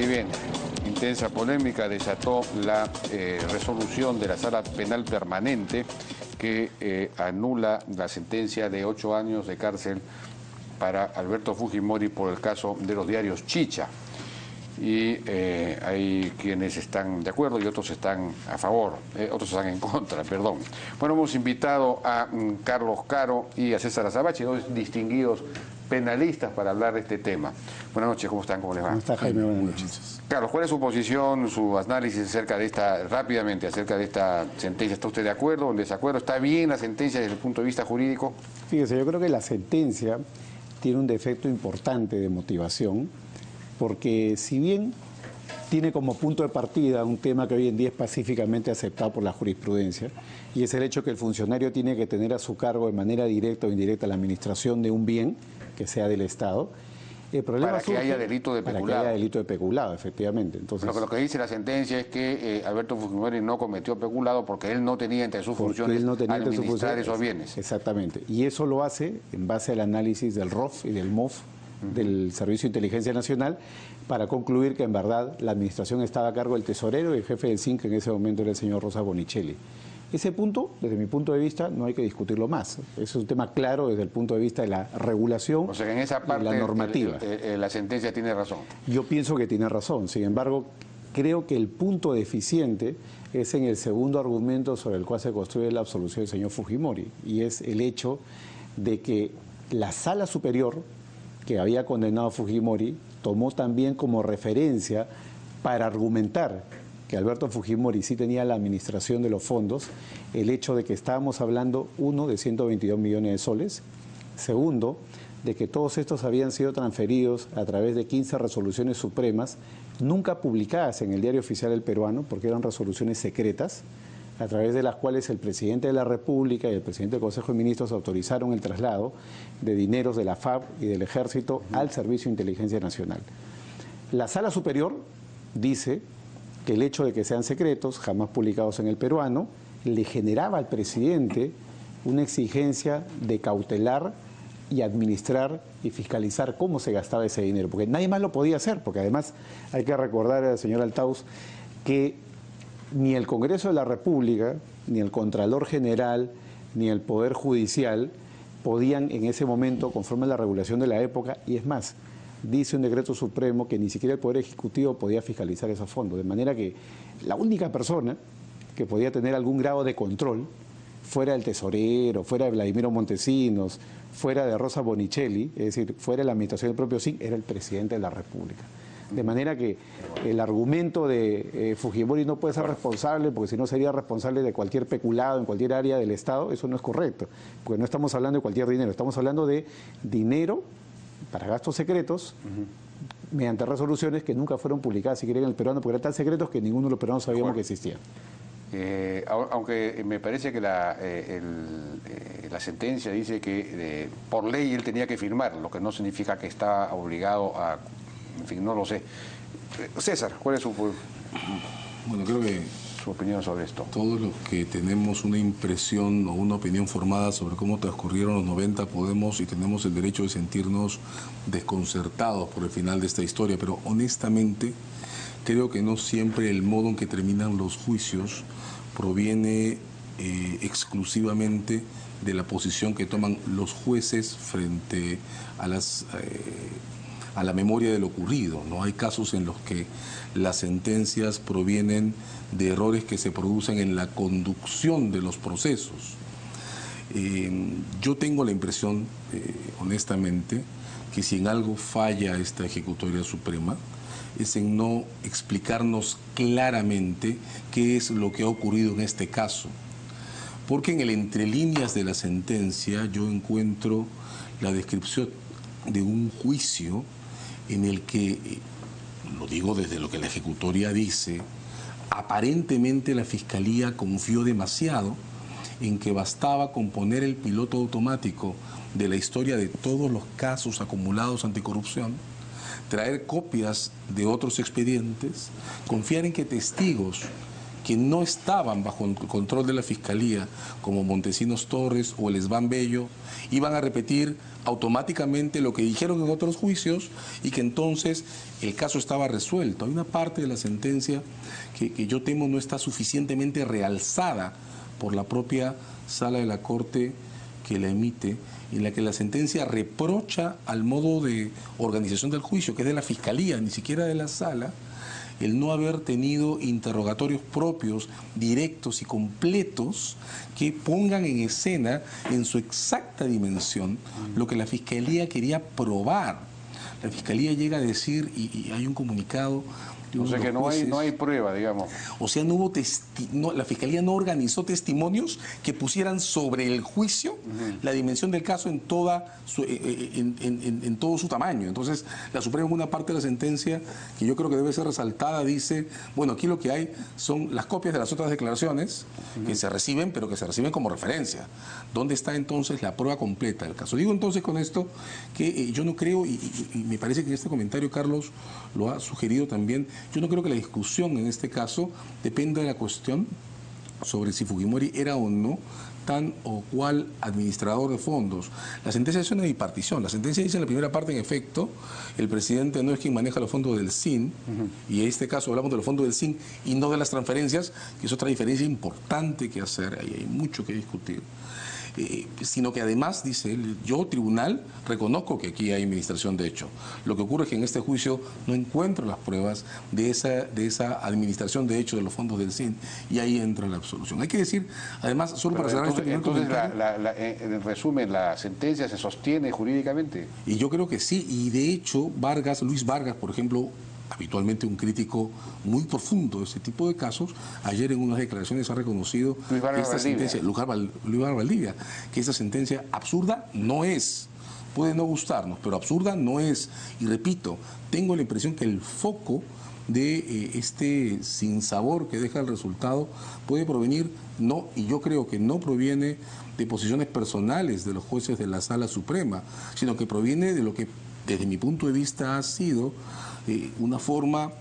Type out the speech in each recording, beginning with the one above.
Y bien, intensa polémica desató la resolución de la Sala Penal Permanente que anula la sentencia de 8 años de cárcel para Alberto Fujimori por el caso de los diarios Chicha. Y hay quienes están de acuerdo y otros están a favor, otros están en contra, perdón. Bueno, hemos invitado a Carlos Caro y a César Azabache, dos distinguidos penalistas, para hablar de este tema. Buenas noches, ¿cómo están? ¿Cómo les va? ¿Cómo está, Jaime? Buenas noches. Carlos, ¿cuál es su posición, su análisis acerca de esta, rápidamente, acerca de esta sentencia? ¿Está usted de acuerdo o en desacuerdo? ¿Está bien la sentencia desde el punto de vista jurídico? Fíjese, yo creo que la sentencia tiene un defecto importante de motivación, porque si bien tiene como punto de partida un tema que hoy en día es pacíficamente aceptado por la jurisprudencia, y es el hecho que el funcionario tiene que tener a su cargo de manera directa o indirecta la administración de un bien que sea del Estado. El problema para que haya delito de peculado. Para que haya delito de peculado, efectivamente. Entonces, lo que dice la sentencia es que Alberto Fujimori no cometió peculado porque él no tenía entre sus funciones administrar esos bienes. Exactamente. Y eso lo hace en base al análisis del ROF y del MOF, del Servicio de Inteligencia Nacional, para concluir que en verdad la administración estaba a cargo del tesorero y el jefe del CINC en ese momento era el señor Rosa Bonicelli. Ese punto, desde mi punto de vista, no hay que discutirlo más. Es un tema claro desde el punto de vista de la regulación, o sea, que en esa parte, y la normativa. La sentencia tiene razón. Yo pienso que tiene razón. Sin embargo, creo que el punto deficiente es en el segundo argumento sobre el cual se construye la absolución del señor Fujimori, y es el hecho de que la Sala Superior, que había condenado a Fujimori, tomó también como referencia para argumentar que Alberto Fujimori sí tenía la administración de los fondos, el hecho de que estábamos hablando, uno, de 122 millones de soles, segundo, de que todos estos habían sido transferidos a través de 15 resoluciones supremas, nunca publicadas en el Diario Oficial del Peruano, porque eran resoluciones secretas, a través de las cuales el presidente de la República y el presidente del Consejo de Ministros autorizaron el traslado de dineros de la FAB y del Ejército al Servicio de Inteligencia Nacional. La Sala Superior dice que el hecho de que sean secretos, jamás publicados en el peruano, le generaba al presidente una exigencia de cautelar y administrar y fiscalizar cómo se gastaba ese dinero, porque nadie más lo podía hacer, porque además hay que recordar al señor Altaus que ni el Congreso de la República, ni el Contralor General, ni el Poder Judicial podían en ese momento, conforme a la regulación de la época, y es más, dice un decreto supremo que ni siquiera el Poder Ejecutivo podía fiscalizar esos fondos, de manera que la única persona que podía tener algún grado de control, fuera del tesorero, fuera de Vladimiro Montesinos, fuera de Rosa Bonicelli, es decir, fuera de la administración del propio CINC, era el presidente de la República. De manera que el argumento de Fujimori no puede ser responsable, porque si no sería responsable de cualquier peculado en cualquier área del Estado, eso no es correcto, porque no estamos hablando de cualquier dinero, estamos hablando de dinero para gastos secretos, mediante resoluciones que nunca fueron publicadas siquiera en el peruano, porque eran tan secretos que ninguno de los peruanos sabíamos que existían. Aunque me parece que la sentencia dice que por ley él tenía que firmar, lo que no significa que está obligado a... En fin, no lo sé. César, ¿cuál es su opinión sobre esto? Todos los que tenemos una impresión o una opinión formada sobre cómo transcurrieron los 90 podemos y tenemos el derecho de sentirnos desconcertados por el final de esta historia, pero honestamente creo que no siempre el modo en que terminan los juicios proviene exclusivamente de la posición que toman los jueces frente a la memoria de lo ocurrido, ¿no? Hay casos en los que las sentencias provienen de errores que se producen en la conducción de los procesos. Yo tengo la impresión, honestamente, que si en algo falla esta Ejecutoria Suprema, es en no explicarnos claramente qué es lo que ha ocurrido en este caso. Porque en el entrelíneas de la sentencia yo encuentro la descripción de un juicio en el que, lo digo desde lo que la ejecutoria dice, aparentemente la Fiscalía confió demasiado en que bastaba con poner el piloto automático de la historia de todos los casos acumulados anticorrupción, traer copias de otros expedientes, confiar en que testigos que no estaban bajo el control de la Fiscalía, como Montesinos Torres o el Esban Bello, iban a repetir automáticamente lo que dijeron en otros juicios y que entonces el caso estaba resuelto. Hay una parte de la sentencia que yo temo no está suficientemente realzada por la propia sala de la Corte que la emite, en la que la sentencia reprocha al modo de organización del juicio, que es de la Fiscalía, ni siquiera de la sala, el no haber tenido interrogatorios propios, directos y completos que pongan en escena, en su exacta dimensión, lo que la Fiscalía quería probar. La Fiscalía llega a decir, y hay un comunicado... O sea que no hay prueba, digamos. O sea, no hubo la Fiscalía no organizó testimonios que pusieran sobre el juicio la dimensión del caso en todo su tamaño. Entonces, la Suprema, en una parte de la sentencia, que yo creo que debe ser resaltada, dice, bueno, aquí lo que hay son las copias de las otras declaraciones que se reciben, pero que se reciben como referencia. ¿Dónde está entonces la prueba completa del caso? Digo entonces con esto que yo no creo, y me parece que en este comentario Carlos lo ha sugerido también, yo no creo que la discusión en este caso dependa de la cuestión sobre si Fujimori era o no tan o cual administrador de fondos. La sentencia es una bipartición. La sentencia dice en la primera parte, en efecto, el presidente no es quien maneja los fondos del SIN, y en este caso hablamos de los fondos del SIN y no de las transferencias, que es otra diferencia importante que hacer, ahí hay mucho que discutir. Sino que además, dice él, yo, tribunal, reconozco que aquí hay administración de hecho. Lo que ocurre es que en este juicio no encuentro las pruebas de esa administración de hecho de los fondos del SIN, y ahí entra la absolución. Hay que decir, además, solo para cerrar este primer comentario... En resumen, ¿la sentencia se sostiene jurídicamente? Y yo creo que sí, y de hecho, Luis Vargas, por ejemplo, habitualmente un crítico muy profundo de este tipo de casos, ayer en unas declaraciones ha reconocido que esta sentencia, Luis Vargas Valdivia, que esta sentencia absurda no es. Puede no gustarnos, pero absurda no es. Y repito, tengo la impresión que el foco de este sinsabor que deja el resultado puede provenir, y yo creo que no proviene de posiciones personales de los jueces de la Sala Suprema, sino que proviene de lo que, desde mi punto de vista, ha sido una forma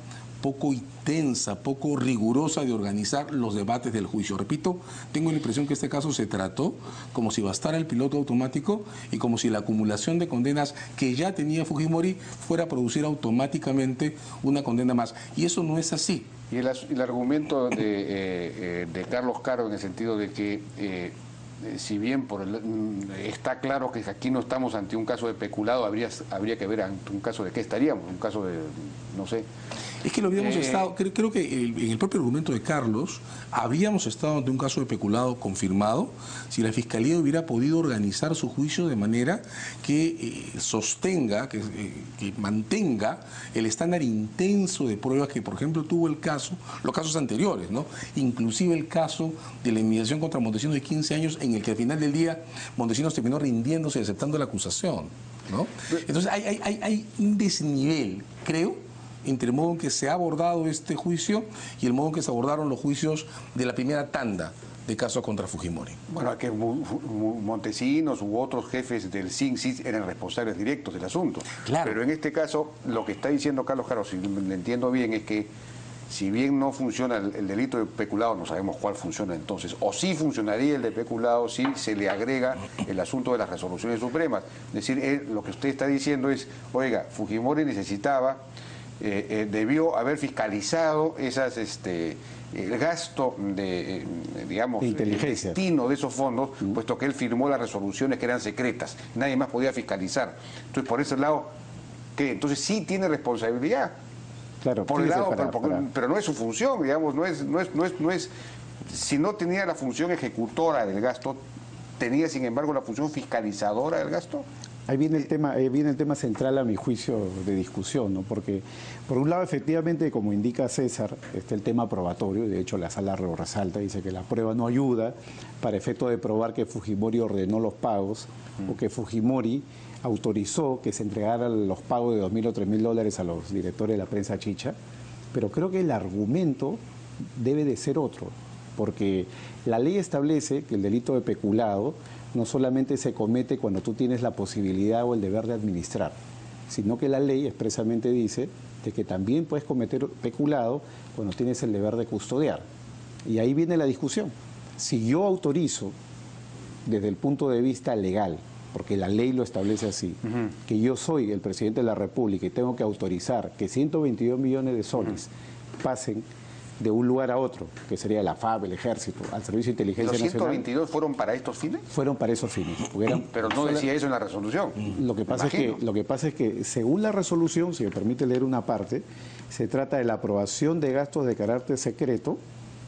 poco intensa, poco rigurosa de organizar los debates del juicio. Repito, tengo la impresión que este caso se trató como si bastara el piloto automático y como si la acumulación de condenas que ya tenía Fujimori fuera a producir automáticamente una condena más. Y eso no es así. Y el argumento de Carlos Caro, en el sentido de que si bien está claro que aquí no estamos ante un caso de peculado, habría que ver ante un caso de qué estaríamos, un caso de, no sé. Es que lo habíamos estado, creo que en el propio argumento de Carlos, habíamos estado ante un caso de peculado confirmado si la Fiscalía hubiera podido organizar su juicio de manera que sostenga, que mantenga el estándar intenso de pruebas que, por ejemplo, tuvo los casos anteriores, ¿no? Inclusive el caso de la inmigración contra Montesinos de 15 años, en el que al final del día Montesinos terminó rindiéndose y aceptando la acusación, ¿no? Entonces hay un desnivel, creo, entre el modo en que se ha abordado este juicio y el modo en que se abordaron los juicios de la primera tanda de casos contra Fujimori. Bueno, que Montesinos u otros jefes del SIN sí eran responsables directos del asunto. Claro. Pero en este caso, lo que está diciendo Carlos Caro, si le entiendo bien, es que si bien no funciona el delito de peculado, no sabemos cuál funciona entonces, o sí funcionaría el de peculado si se le agrega el asunto de las resoluciones supremas. Es decir, lo que usted está diciendo es, oiga, Fujimori necesitaba, debió haber fiscalizado el gasto de, digamos, el destino de esos fondos, puesto que él firmó las resoluciones que eran secretas, nadie más podía fiscalizar. Entonces, por ese lado, ¿qué? Entonces sí tiene responsabilidad. Claro, por el lado, pero no es su función, digamos, no es, si no tenía la función ejecutora del gasto, tenía sin embargo la función fiscalizadora del gasto. Ahí viene el tema central a mi juicio de discusión, ¿no? Porque por un lado, efectivamente, como indica César, está el tema probatorio, y de hecho la sala lo resalta, dice que la prueba no ayuda para efecto de probar que Fujimori ordenó los pagos o que Fujimori autorizó que se entregaran los pagos de $2.000 o $3.000 a los directores de la prensa chicha, pero creo que el argumento debe de ser otro, porque la ley establece que el delito de peculado no solamente se comete cuando tú tienes la posibilidad o el deber de administrar, sino que la ley expresamente dice de que también puedes cometer peculado cuando tienes el deber de custodiar. Y ahí viene la discusión. Si yo autorizo, desde el punto de vista legal, porque la ley lo establece así, que yo soy el presidente de la República y tengo que autorizar que 122 millones de soles pasen de un lugar a otro, que sería la FAB, el Ejército, al Servicio de Inteligencia ¿Los Nacional. 122 fueron para estos fines? Fueron para esos fines. Pero no decía eso en la resolución. Lo que pasa es que, según la resolución, si me permite leer una parte, se trata de la aprobación de gastos de carácter secreto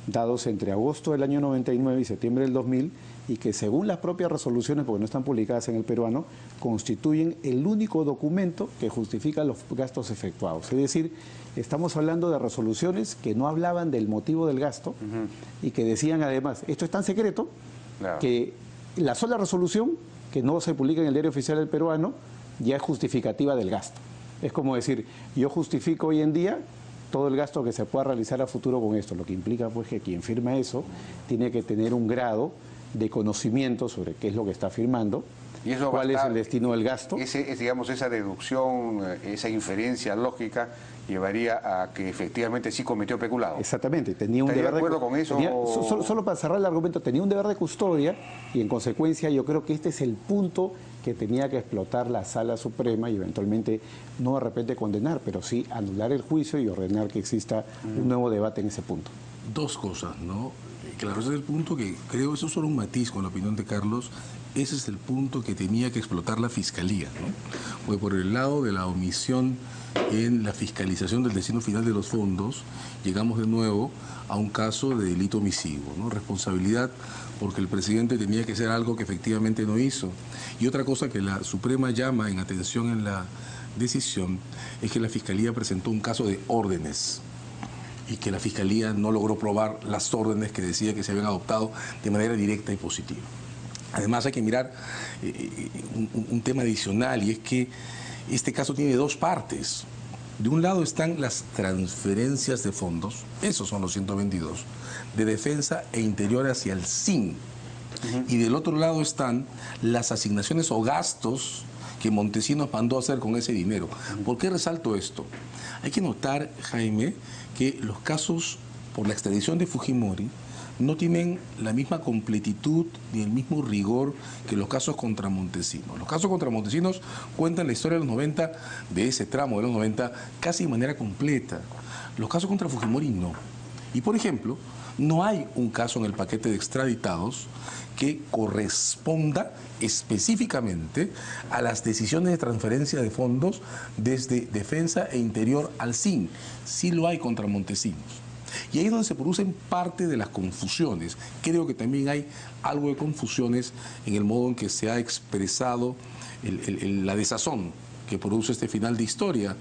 dados entre agosto del año 99 y septiembre del 2000, y que según las propias resoluciones, porque no están publicadas en el peruano, constituyen el único documento que justifica los gastos efectuados. Es decir, estamos hablando de resoluciones que no hablaban del motivo del gasto y que decían además, esto es tan secreto que la sola resolución, que no se publica en el Diario Oficial del Peruano, ya es justificativa del gasto. Es como decir, yo justifico hoy en día todo el gasto que se pueda realizar a futuro con esto, lo que implica pues que quien firma eso tiene que tener un grado de conocimiento sobre qué es lo que está firmando, ¿Y eso cuál es el destino del gasto. Digamos, esa deducción, esa inferencia lógica llevaría a que efectivamente sí cometió peculado. Exactamente, tenía un deber de acuerdo con eso? Solo para cerrar el argumento, tenía un deber de custodia y en consecuencia yo creo que este es el punto que tenía que explotar la Sala Suprema y eventualmente no de repente condenar, pero sí anular el juicio y ordenar que exista un nuevo debate en ese punto. Dos cosas, ¿no? Claro, ese es el punto que creo, eso es solo un matiz con la opinión de Carlos, ese es el punto que tenía que explotar la Fiscalía, ¿no? Porque por el lado de la omisión en la fiscalización del destino final de los fondos, llegamos de nuevo a un caso de delito omisivo, ¿no? Responsabilidad porque el presidente tenía que hacer algo que efectivamente no hizo. Y otra cosa que la Suprema llama en atención en la decisión es que la Fiscalía presentó un caso de órdenes y que la Fiscalía no logró probar las órdenes que decía que se habían adoptado de manera directa y positiva. Además hay que mirar un tema adicional, y es que este caso tiene dos partes. De un lado están las transferencias de fondos, esos son los 122, de Defensa e Interior hacia el SIN. Y del otro lado están las asignaciones o gastos que Montesinos mandó a hacer con ese dinero. ¿Por qué resalto esto? Hay que notar, Jaime, que los casos por la extradición de Fujimori no tienen la misma completitud ni el mismo rigor que los casos contra Montesinos. Los casos contra Montesinos cuentan la historia de los 90, de ese tramo de los 90, casi de manera completa. Los casos contra Fujimori no. Y por ejemplo, no hay un caso en el paquete de extraditados que corresponda específicamente a las decisiones de transferencia de fondos desde Defensa e Interior al SIN. Sí lo hay contra Montesinos. Y ahí es donde se producen parte de las confusiones. Creo que también hay algo de confusiones en el modo en que se ha expresado la desazón que produce este final de historia,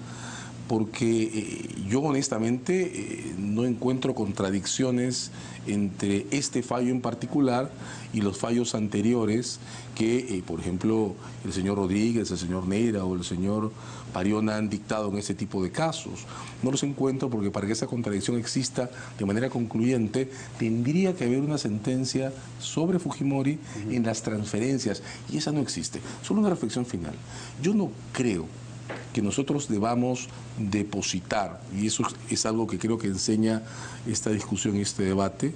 porque yo honestamente no encuentro contradicciones entre este fallo en particular y los fallos anteriores que, por ejemplo, el señor Rodríguez, el señor Neira o el señor Pariona han dictado en este tipo de casos. No los encuentro porque para que esa contradicción exista de manera concluyente tendría que haber una sentencia sobre Fujimori en las transferencias, y esa no existe. Solo una reflexión final. Yo no creo que nosotros debamos depositar, y eso es algo que creo que enseña esta discusión y este debate,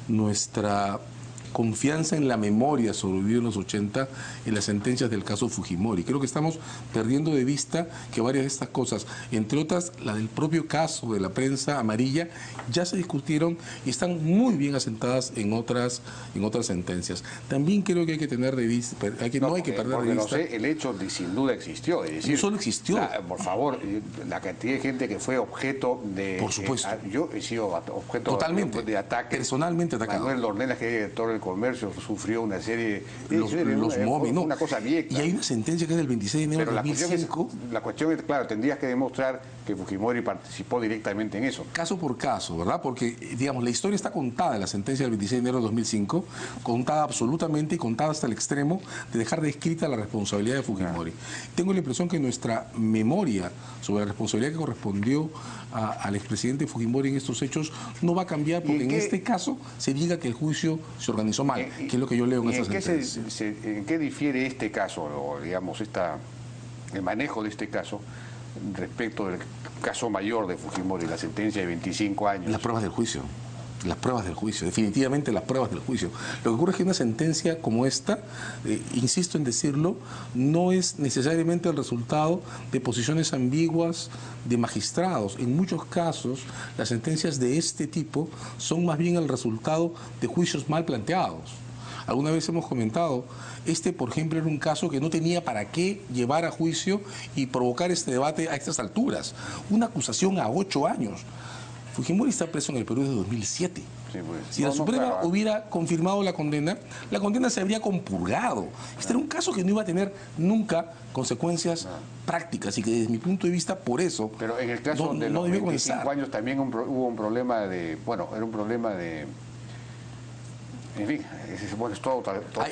nuestra confianza en la memoria sobrevivida en los 80 en las sentencias del caso Fujimori. Creo que estamos perdiendo de vista que varias de estas cosas, entre otras la del propio caso de la prensa amarilla, ya se discutieron y están muy bien asentadas en otras sentencias. También creo que hay que tener de vista, no hay que perder de vista. El hecho sin duda existió. Es decir, no solo existió. Por favor, la cantidad de gente que fue objeto de... Por supuesto. Yo he sido objeto totalmente de ataque. Personalmente atacado. Manuel Ornelas, que es director del Comercio, sufrió una serie de... una cosa vieja. Y hay una sentencia que es del 26 de enero de 2005. La cuestión es, claro, tendrías que demostrar que Fujimori participó directamente en eso. Caso por caso, ¿verdad? Porque, digamos, la historia está contada en la sentencia del 26 de enero de 2005, contada absolutamente y contada hasta el extremo de dejar descrita la responsabilidad de Fujimori. Tengo la impresión que nuestra memoria sobre la responsabilidad que correspondió al expresidente Fujimori en estos hechos no va a cambiar porque en este caso se diga que el juicio se organizó mal, que es lo que yo leo en esa sentencia. ¿En qué difiere este caso, o digamos, el manejo de este caso respecto del caso mayor de Fujimori, la sentencia de 25 años? Las pruebas del juicio. Las pruebas del juicio, definitivamente las pruebas del juicio. Lo que ocurre es que una sentencia como esta, insisto en decirlo, no es necesariamente el resultado de posiciones ambiguas de magistrados. En muchos casos, las sentencias de este tipo son más bien el resultado de juicios mal planteados. Alguna vez hemos comentado, por ejemplo, era un caso que no tenía para qué llevar a juicio y provocar este debate a estas alturas. Una acusación a 8 años. Fujimori está preso en el Perú desde 2007. Sí, pues. Si la Suprema hubiera confirmado la condena se habría compurgado. Este era un caso que no iba a tener nunca consecuencias prácticas y que desde mi punto de vista, por eso, pero en el caso de los 25 años también hubo un problema de, bueno, era un problema de... En fin, bueno, es todo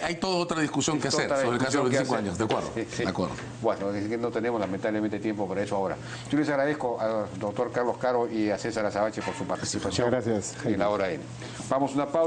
hay toda otra discusión que hacer sobre el caso de los 25 años, de acuerdo, sí. de acuerdo. Bueno, es que no tenemos lamentablemente tiempo para eso ahora. Yo les agradezco al doctor Carlos Caro y a César Azabache por su participación. Muchas gracias. En la hora N. Vamos a una pausa.